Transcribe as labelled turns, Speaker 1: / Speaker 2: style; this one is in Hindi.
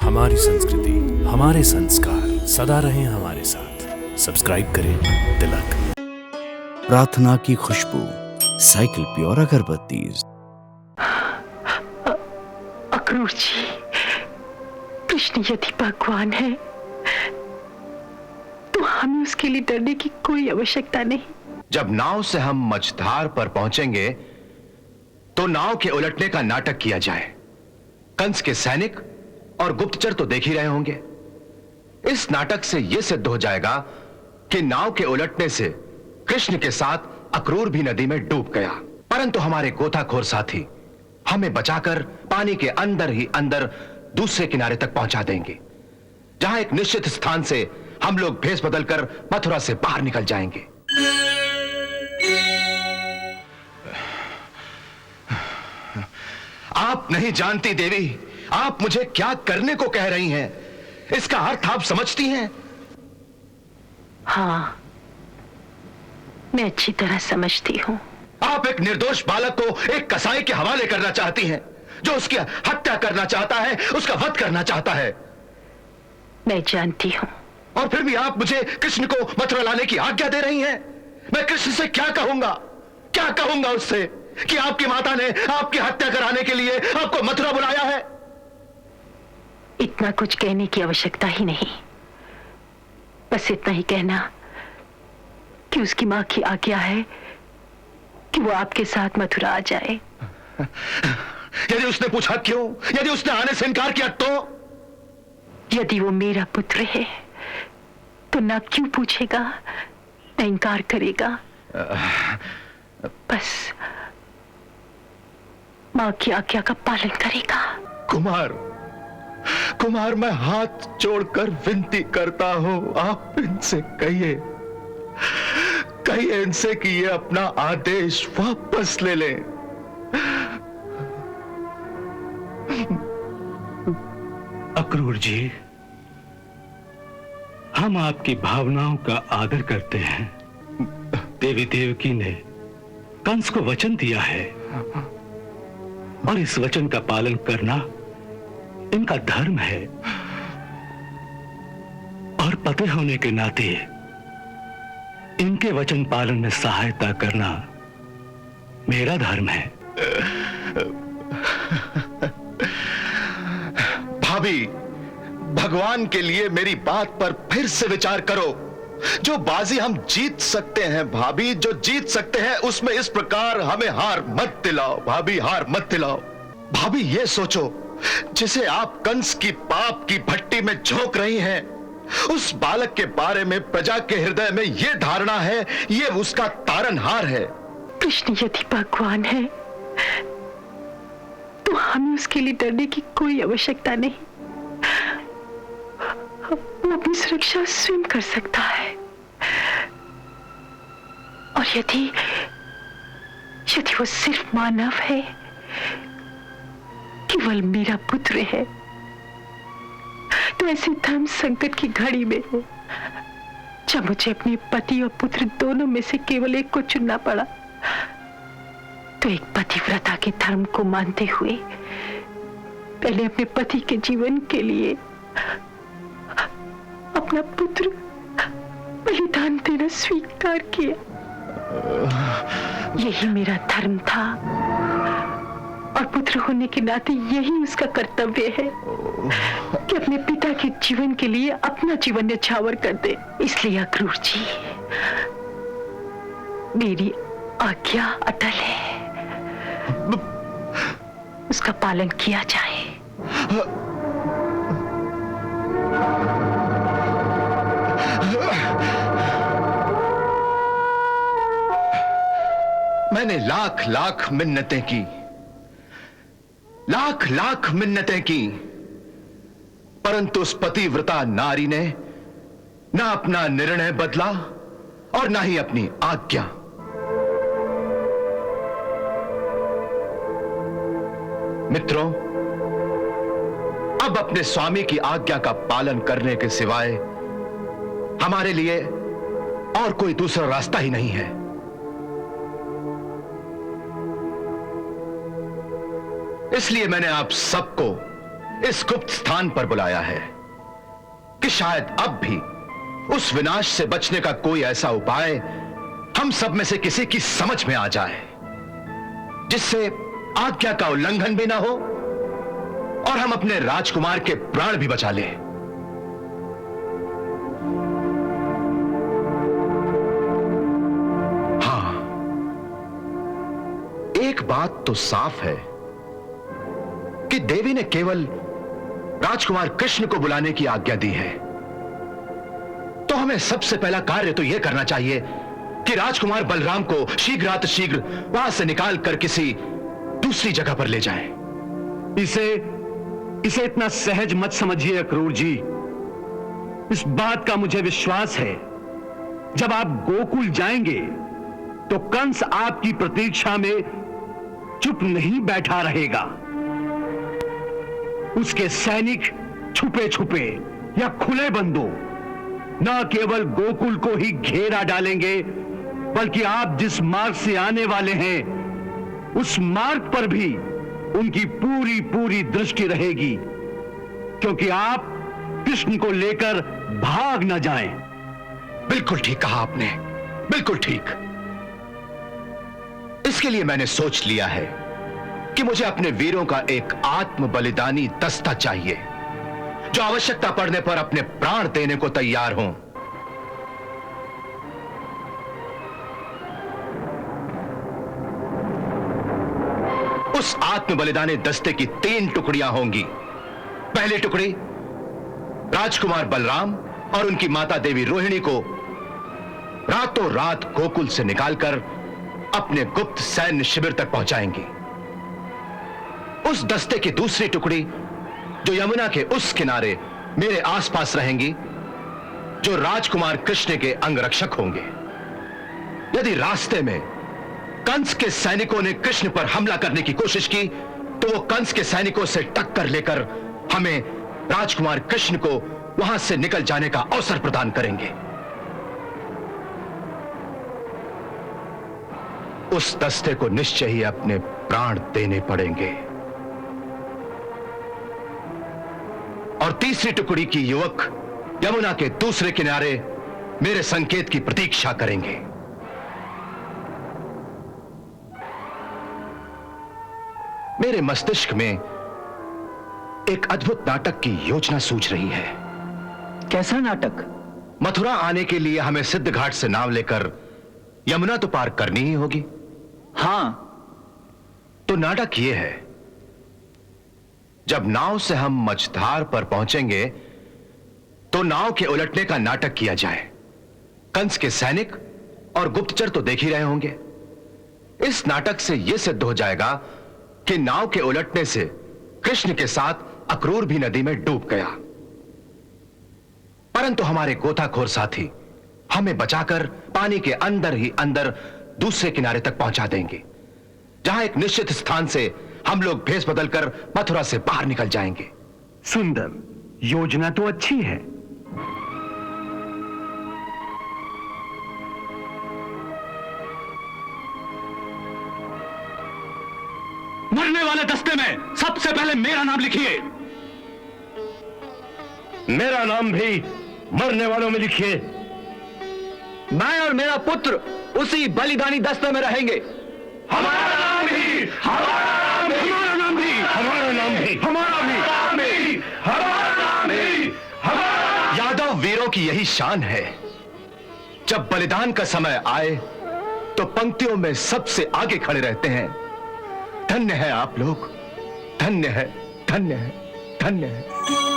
Speaker 1: हमारी संस्कृति, हमारे संस्कार सदा रहें हमारे साथ। सब्सक्राइब करें तिलक।
Speaker 2: प्रार्थना की खुशबू, साइकिल प्योर अगरबत्ती।
Speaker 3: अक्रूर जी, कृष्ण यदि भगवान है तो हमें उसके लिए डरने की कोई आवश्यकता नहीं।
Speaker 4: जब नाव से हम मझधार पर पहुंचेंगे तो नाव के उलटने का नाटक किया जाए। कंस के सैनिक और गुप्तचर तो देख ही रहे होंगे। इस नाटक से यह सिद्ध हो जाएगा कि नाव के उलटने से कृष्ण के साथ अक्रूर भी नदी में डूब गया, परंतु हमारे गोताखोर साथी हमें बचाकर पानी के अंदर ही अंदर दूसरे किनारे तक पहुंचा देंगे, जहां एक निश्चित स्थान से हम लोग भेष बदलकर मथुरा से बाहर निकल जाएंगे। आप नहीं जानती देवी, आप मुझे क्या करने को कह रही हैं। इसका अर्थ आप समझती हैं?
Speaker 3: हाँ, मैं अच्छी तरह समझती हूँ।
Speaker 4: आप एक निर्दोष बालक को एक कसाई के हवाले करना चाहती हैं, जो उसकी हत्या करना चाहता है, उसका वध करना चाहता है।
Speaker 3: मैं जानती हूँ।
Speaker 4: और फिर भी आप मुझे कृष्ण को मथुरा लाने की आज्ञा दे रही हैं। मैं कृष्ण से क्या कहूंगा, क्या कहूंगा उससे कि आपकी माता ने आपकी हत्या कराने के लिए आपको मथुरा बुलाया है।
Speaker 3: इतना कुछ कहने की आवश्यकता ही नहीं, बस इतना ही कहना कि उसकी मां की आज्ञा है कि वो आपके साथ मथुरा आ जाए।
Speaker 4: यदि उसने पूछा क्यों, यदि उसने आने से इनकार किया तो?
Speaker 3: यदि वो मेरा पुत्र है तो ना क्यों पूछेगा, ना इनकार करेगा। बस मां की आज्ञा का पालन करेगा।
Speaker 4: कुमार, मैं हाथ जोड़कर विनती करता हूं, आप इनसे कहिए इनसे कि ये अपना आदेश वापस ले लें।
Speaker 5: अक्रूर जी, हम आपकी भावनाओं का आदर करते हैं। देवी देवकी ने कंस को वचन दिया है और इस वचन का पालन करना इनका धर्म है, और पति होने के नाते इनके वचन पालन में सहायता करना मेरा धर्म है।
Speaker 4: भाभी, भगवान के लिए मेरी बात पर फिर से विचार करो। जो बाजी हम जीत सकते हैं भाभी, जो जीत सकते हैं, उसमें इस प्रकार हमें हार मत दिलाओ भाभी, हार मत दिलाओ। भाभी ये सोचो, जिसे आप कंस की पाप की भट्टी में झोंक रही हैं, उस बालक के बारे में प्रजा के हृदय में यह धारणा है, ये उसका तारनहार है।
Speaker 3: कृष्ण यदि भगवान है तो हमें उसके लिए डरने की कोई आवश्यकता नहीं। वो अपनी सुरक्षा स्वयं कर सकता है। और यदि वो सिर्फ मानव है, केवल मेरा पुत्र है, तो ऐसे धर्म संकट की घड़ी में जब मुझे अपने पति और पुत्र दोनों में से केवल एक को चुनना पड़ा, तो एक पतिव्रता के धर्म को मानते हुए पहले अपने पति के जीवन के लिए अपना पुत्र बलिदान देना स्वीकार किया। यही मेरा धर्म था, और पुत्र होने के नाते यही उसका कर्तव्य है कि अपने पिता के जीवन के लिए अपना जीवन न्यौछावर कर दे। इसलिए अक्रूर जी, मेरी आज्ञा अटल है, उसका पालन किया जाए।
Speaker 4: मैंने लाख लाख मिन्नतें की, लाख लाख मिन्नतें की, परंतु उस पतिव्रता नारी ने ना अपना निर्णय बदला और ना ही अपनी आज्ञा। मित्रों, अब अपने स्वामी की आज्ञा का पालन करने के सिवाय हमारे लिए और कोई दूसरा रास्ता ही नहीं है। इसलिए मैंने आप सबको इस गुप्त स्थान पर बुलाया है कि शायद अब भी उस विनाश से बचने का कोई ऐसा उपाय हम सब में से किसी की समझ में आ जाए, जिससे आज्ञा का उल्लंघन भी ना हो और हम अपने राजकुमार के प्राण भी बचा लें। हाँ, एक बात तो साफ है कि देवी ने केवल राजकुमार कृष्ण को बुलाने की आज्ञा दी है, तो हमें सबसे पहला कार्य तो यह करना चाहिए कि राजकुमार बलराम को शीघ्रातिशीघ्र वहां से निकाल कर किसी दूसरी जगह पर ले जाएं।
Speaker 5: इसे इतना सहज मत समझिए अक्रूर जी। इस बात का मुझे विश्वास है, जब आप गोकुल जाएंगे तो कंस आपकी प्रतीक्षा में चुप नहीं बैठा रहेगा। उसके सैनिक छुपे छुपे या खुले बंदों न केवल गोकुल को ही घेरा डालेंगे, बल्कि आप जिस मार्ग से आने वाले हैं उस मार्ग पर भी उनकी पूरी पूरी दृष्टि रहेगी, क्योंकि आप कृष्ण को लेकर भाग न जाएं।
Speaker 4: बिल्कुल ठीक कहा आपने, बिल्कुल ठीक। इसके लिए मैंने सोच लिया है कि मुझे अपने वीरों का एक आत्म बलिदानी दस्ता चाहिए, जो आवश्यकता पड़ने पर अपने प्राण देने को तैयार हों। उस आत्म बलिदानी दस्ते की 3 टुकड़ियां होंगी। पहली टुकड़ी राजकुमार बलराम और उनकी माता देवी रोहिणी को रातों रात गोकुल से निकालकर अपने गुप्त सैन्य शिविर तक पहुंचाएंगी। उस दस्ते की दूसरी टुकड़ी जो यमुना के उस किनारे मेरे आसपास रहेंगी, जो राजकुमार कृष्ण के अंगरक्षक होंगे। यदि रास्ते में कंस के सैनिकों ने कृष्ण पर हमला करने की कोशिश की, तो वो कंस के सैनिकों से टक्कर लेकर हमें राजकुमार कृष्ण को वहां से निकल जाने का अवसर प्रदान करेंगे। उस दस्ते को निश्चय ही अपने प्राण देने पड़ेंगे। और तीसरी टुकड़ी की युवक यमुना के दूसरे किनारे मेरे संकेत की प्रतीक्षा करेंगे। मेरे मस्तिष्क में एक अद्भुत नाटक की योजना सूझ रही है।
Speaker 2: कैसा नाटक?
Speaker 4: मथुरा आने के लिए हमें सिद्ध घाट से नाव लेकर यमुना तो पार करनी ही होगी।
Speaker 2: हाँ।
Speaker 4: तो नाटक यह है, जब नाव से हम मझधार पर पहुंचेंगे तो नाव के उलटने का नाटक किया जाए। कंस के सैनिक और गुप्तचर तो देख ही रहे होंगे। इस नाटक से यह सिद्ध हो जाएगा कि नाव के उलटने से कृष्ण के साथ अक्रूर भी नदी में डूब गया, परंतु हमारे गोताखोर साथी हमें बचाकर पानी के अंदर ही अंदर दूसरे किनारे तक पहुंचा देंगे, जहां एक निश्चित स्थान से हम लोग भेष बदलकर मथुरा से बाहर निकल जाएंगे।
Speaker 5: सुंदर योजना तो अच्छी है, मरने वाले दस्ते में सबसे पहले मेरा नाम लिखिए।
Speaker 6: मेरा नाम भी मरने वालों में लिखिए।
Speaker 2: मैं और मेरा पुत्र उसी बलिदानी दस्ते में रहेंगे।
Speaker 6: हमारा नाम भी, हमारा नाम भी, हमारा नाम भी, हमारा नाम भी, हमारा भी, हमारा नाम भी, हमारा।
Speaker 4: यादव वीरों की यही शान है, जब बलिदान का समय आए तो पंक्तियों में सबसे आगे खड़े रहते हैं। धन्य है आप लोग, धन्य है, धन्य है, धन्य है।